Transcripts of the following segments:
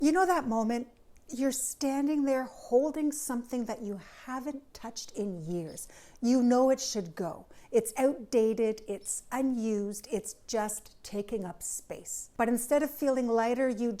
You know that moment? You're standing there holding something that you haven't touched in years. You know it should go. It's outdated, it's unused, it's just taking up space. But instead of feeling lighter, you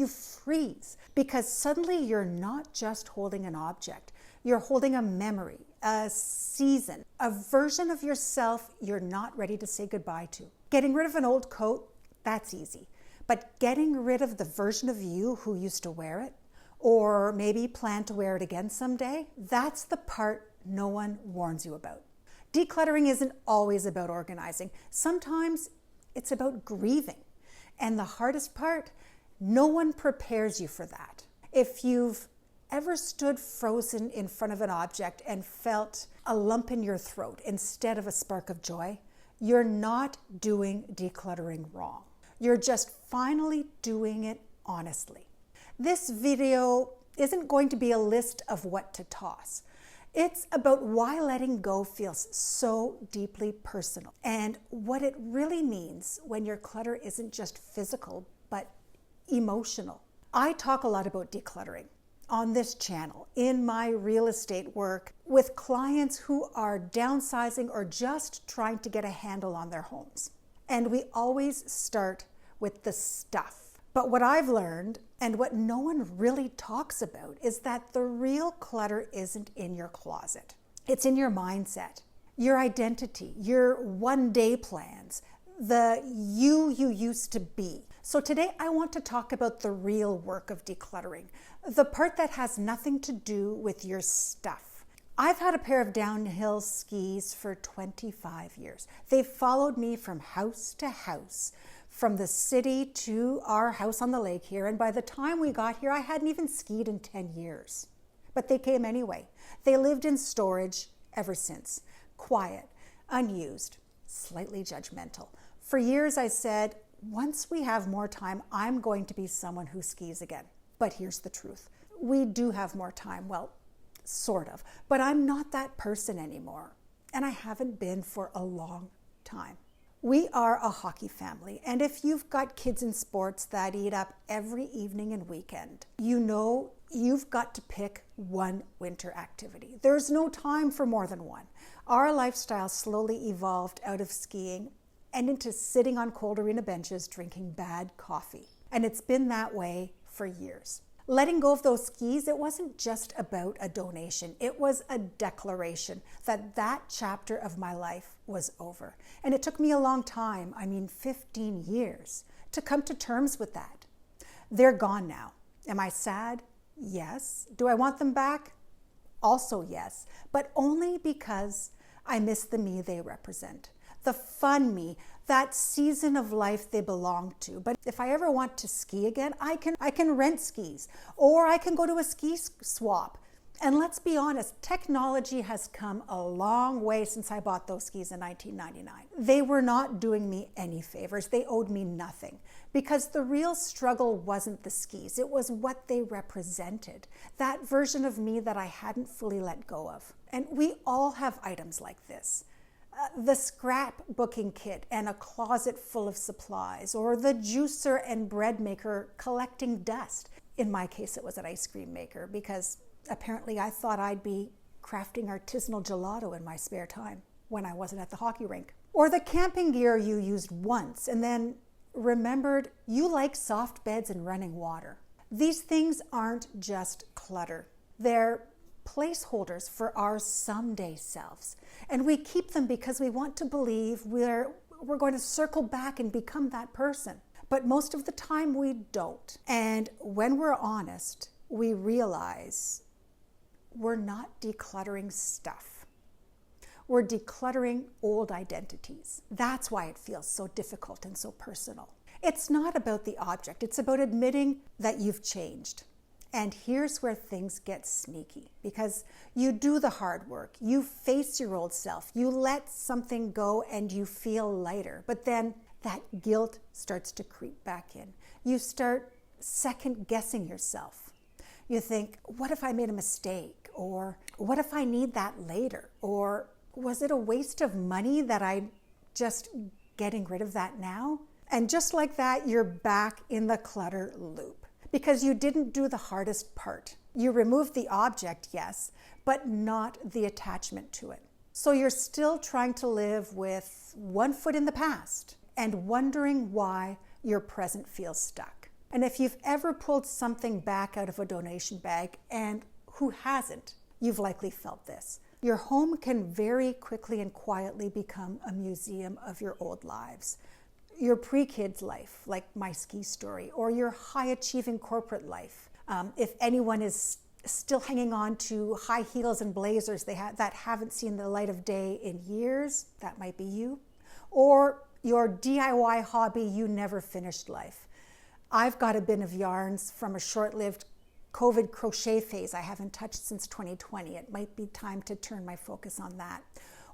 freeze, because suddenly you're not just holding an object. You're holding a memory, a season, a version of yourself you're not ready to say goodbye to. Getting rid of an old coat, that's easy. But getting rid of the version of you who used to wear it, or maybe plan to wear it again someday, that's the part no one warns you about. Decluttering isn't always about organizing. Sometimes it's about grieving. And the hardest part, no one prepares you for that. If you've ever stood frozen in front of an object and felt a lump in your throat instead of a spark of joy, you're not doing decluttering wrong. You're just finally doing it honestly. This video isn't going to be a list of what to toss. It's about why letting go feels so deeply personal and what it really means when your clutter isn't just physical, but emotional. I talk a lot about decluttering on this channel, in my real estate work, with clients who are downsizing or just trying to get a handle on their homes. And we always start with the stuff. But what I've learned, and what no one really talks about, is that the real clutter isn't in your closet. It's in your mindset, your identity, your one-day plans, the you used to be. So today I want to talk about the real work of decluttering, the part that has nothing to do with your stuff. I've had a pair of downhill skis for 25 years. They've followed me from house to house, from the city to our house on the lake here, and by the time we got here, I hadn't even skied in 10 years. But they came anyway. They lived in storage ever since. Quiet, unused, slightly judgmental. For years I said, once we have more time, I'm going to be someone who skis again. But here's the truth. We do have more time, well, sort of. But I'm not that person anymore, and I haven't been for a long time. We are a hockey family, and if you've got kids in sports that eat up every evening and weekend, you know you've got to pick one winter activity. There's no time for more than one. Our lifestyle slowly evolved out of skiing and into sitting on cold arena benches drinking bad coffee. And it's been that way for years. Letting go of those skis, it wasn't just about a donation. It was a declaration that that chapter of my life was over. And it took me a long time, 15 years, to come to terms with that. They're gone now. Am I sad? Yes. Do I want them back? Also yes, but only because I miss the me they represent. The fun me, that season of life they belong to. But if I ever want to ski again, I can rent skis, or I can go to a ski swap. And let's be honest, technology has come a long way since I bought those skis in 1999. They were not doing me any favors. They owed me nothing, because the real struggle wasn't the skis. It was what they represented, that version of me that I hadn't fully let go of. And we all have items like this. The scrapbooking kit and a closet full of supplies, or the juicer and bread maker collecting dust. In my case, it was an ice cream maker, because apparently I thought I'd be crafting artisanal gelato in my spare time when I wasn't at the hockey rink. Or the camping gear you used once and then remembered you like soft beds and running water. These things aren't just clutter. They're placeholders for our someday selves. And we keep them because we want to believe we're going to circle back and become that person. But most of the time we don't. And when we're honest, we realize we're not decluttering stuff. We're decluttering old identities. That's why it feels so difficult and so personal. It's not about the object. It's about admitting that you've changed. And here's where things get sneaky, because you do the hard work. You face your old self. You let something go and you feel lighter. But then that guilt starts to creep back in. You start second guessing yourself. You think, what if I made a mistake? Or what if I need that later? Or was it a waste of money that I'm just getting rid of that now? And just like that, you're back in the clutter loop. because you didn't do the hardest part. You removed the object, yes, but not the attachment to it. So you're still trying to live with one foot in the past and wondering why your present feels stuck. And if you've ever pulled something back out of a donation bag, and who hasn't, you've likely felt this. Your home can very quickly and quietly become a museum of your old lives. Your pre-kids life, like my ski story, or your high-achieving corporate life. If anyone is still hanging on to high heels and blazers that haven't seen the light of day in years, that might be you. Or your DIY hobby you never finished life. I've got a bin of yarns from a short-lived COVID crochet phase I haven't touched since 2020. It might be time to turn my focus on that.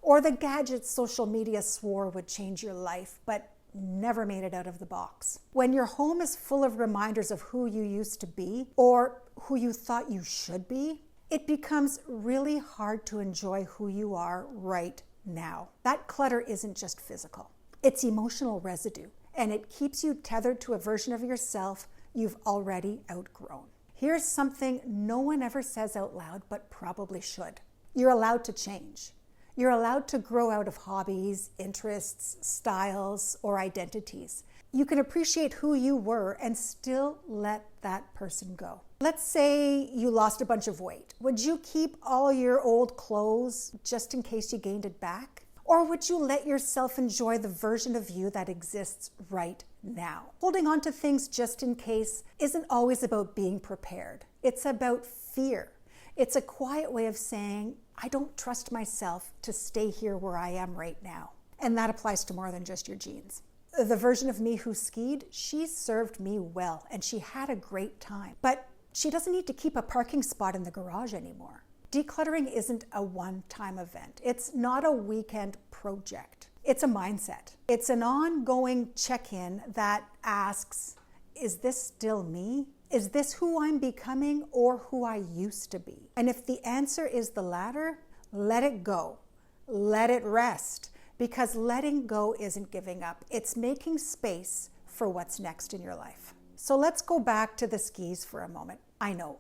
Or the gadgets social media swore would change your life, but never made it out of the box. When your home is full of reminders of who you used to be or who you thought you should be, it becomes really hard to enjoy who you are right now. That clutter isn't just physical. It's emotional residue, and it keeps you tethered to a version of yourself you've already outgrown. Here's something no one ever says out loud, but probably should. You're allowed to change. You're allowed to grow out of hobbies, interests, styles, or identities. You can appreciate who you were and still let that person go. Let's say you lost a bunch of weight. Would you keep all your old clothes just in case you gained it back? Or would you let yourself enjoy the version of you that exists right now? Holding on to things just in case isn't always about being prepared. It's about fear. It's a quiet way of saying, I don't trust myself to stay here where I am right now. And that applies to more than just your jeans. The version of me who skied, she served me well and she had a great time. But she doesn't need to keep a parking spot in the garage anymore. Decluttering isn't a one-time event. It's not a weekend project. It's a mindset. It's an ongoing check-in that asks, is this still me? Is this who I'm becoming or who I used to be? And if the answer is the latter, let it go. Let it rest. Because letting go isn't giving up. It's making space for what's next in your life. So let's go back to the skis for a moment. I know,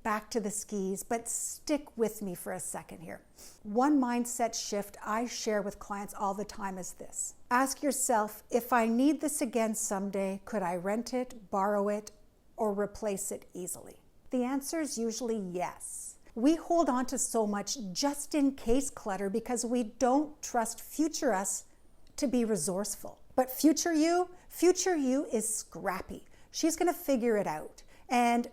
back to the skis, but stick with me for a second here. One mindset shift I share with clients all the time is this. Ask yourself, if I need this again someday, could I rent it, borrow it, or replace it easily? The answer is usually yes. We hold on to so much just in case clutter because we don't trust future us to be resourceful. But future you is scrappy. She's gonna figure it out. And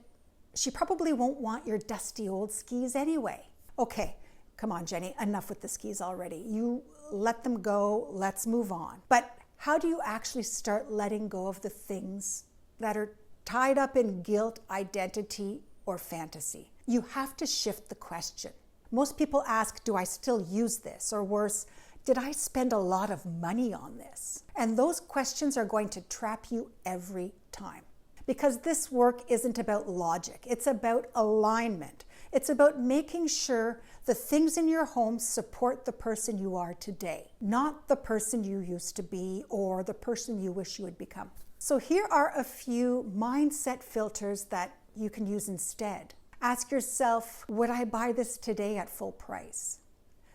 she probably won't want your dusty old skis anyway. Okay, come on, Jenny, enough with the skis already. You let them go, let's move on. But how do you actually start letting go of the things that are tied up in guilt, identity, or fantasy? You have to shift the question. Most people ask, do I still use this? Or worse, did I spend a lot of money on this? And those questions are going to trap you every time. Because this work isn't about logic, it's about alignment. It's about making sure the things in your home support the person you are today, not the person you used to be or the person you wish you would become. So here are a few mindset filters that you can use instead. Ask yourself, would I buy this today at full price?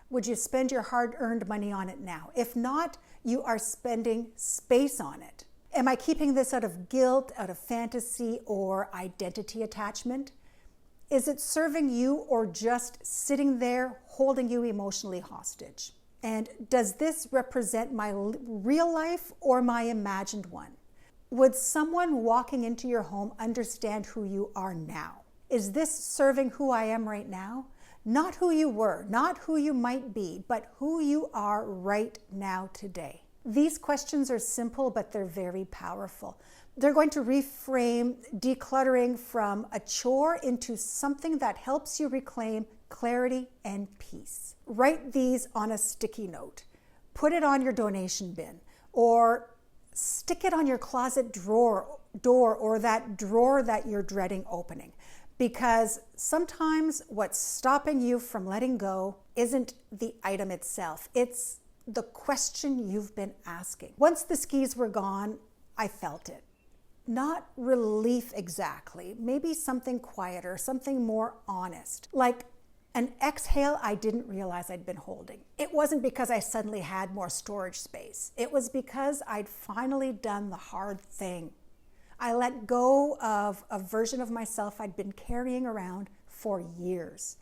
Would you spend your hard-earned money on it now? If not, you are spending space on it. Am I keeping this out of guilt, out of fantasy, or identity attachment? Is it serving you or just sitting there holding you emotionally hostage? And does this represent my real life or my imagined one? Would someone walking into your home understand who you are now? Is this serving who I am right now? Not who you were, not who you might be, but who you are right now today. These questions are simple, but they're very powerful. They're going to reframe decluttering from a chore into something that helps you reclaim clarity and peace. Write these on a sticky note. Put it on your donation bin, or stick it on your closet door or that drawer that you're dreading opening. Because sometimes what's stopping you from letting go isn't the item itself. It's the question you've been asking. Once the skis were gone, I felt it. not relief exactly, maybe something quieter, something more honest, like an exhale I didn't realize I'd been holding. It wasn't because I suddenly had more storage space. It was because I'd finally done the hard thing. I let go of a version of myself I'd been carrying around for years.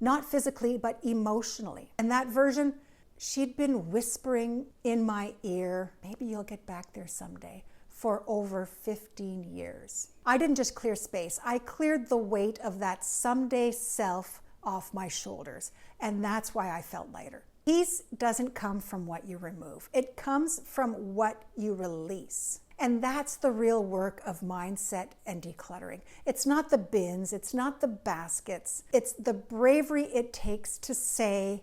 Not physically, but emotionally. And that version, she'd been whispering in my ear, maybe you'll get back there someday, for over 15 years. I didn't just clear space, I cleared the weight of that someday self off my shoulders. And that's why I felt lighter. Peace doesn't come from what you remove. It comes from what you release. And that's the real work of mindset and decluttering. It's not the bins, it's not the baskets. It's the bravery it takes to say,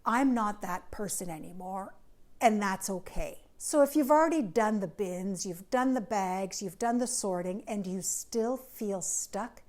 I'm not that person anymore, and that's okay. So if you've already done the bins, you've done the bags, you've done the sorting, and you still feel stuck,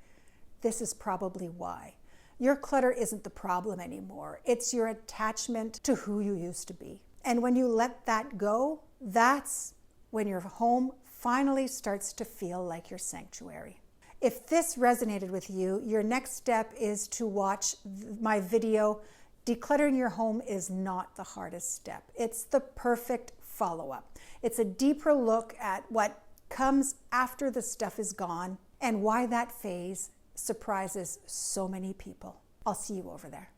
this is probably why. Your clutter isn't the problem anymore. It's your attachment to who you used to be. And when you let that go, that's when your home finally starts to feel like your sanctuary. If this resonated with you, your next step is to watch my video, Decluttering Your Home is Not the Hardest Step. It's the perfect follow-up. It's a deeper look at what comes after the stuff is gone and why that phase surprises so many people. I'll see you over there.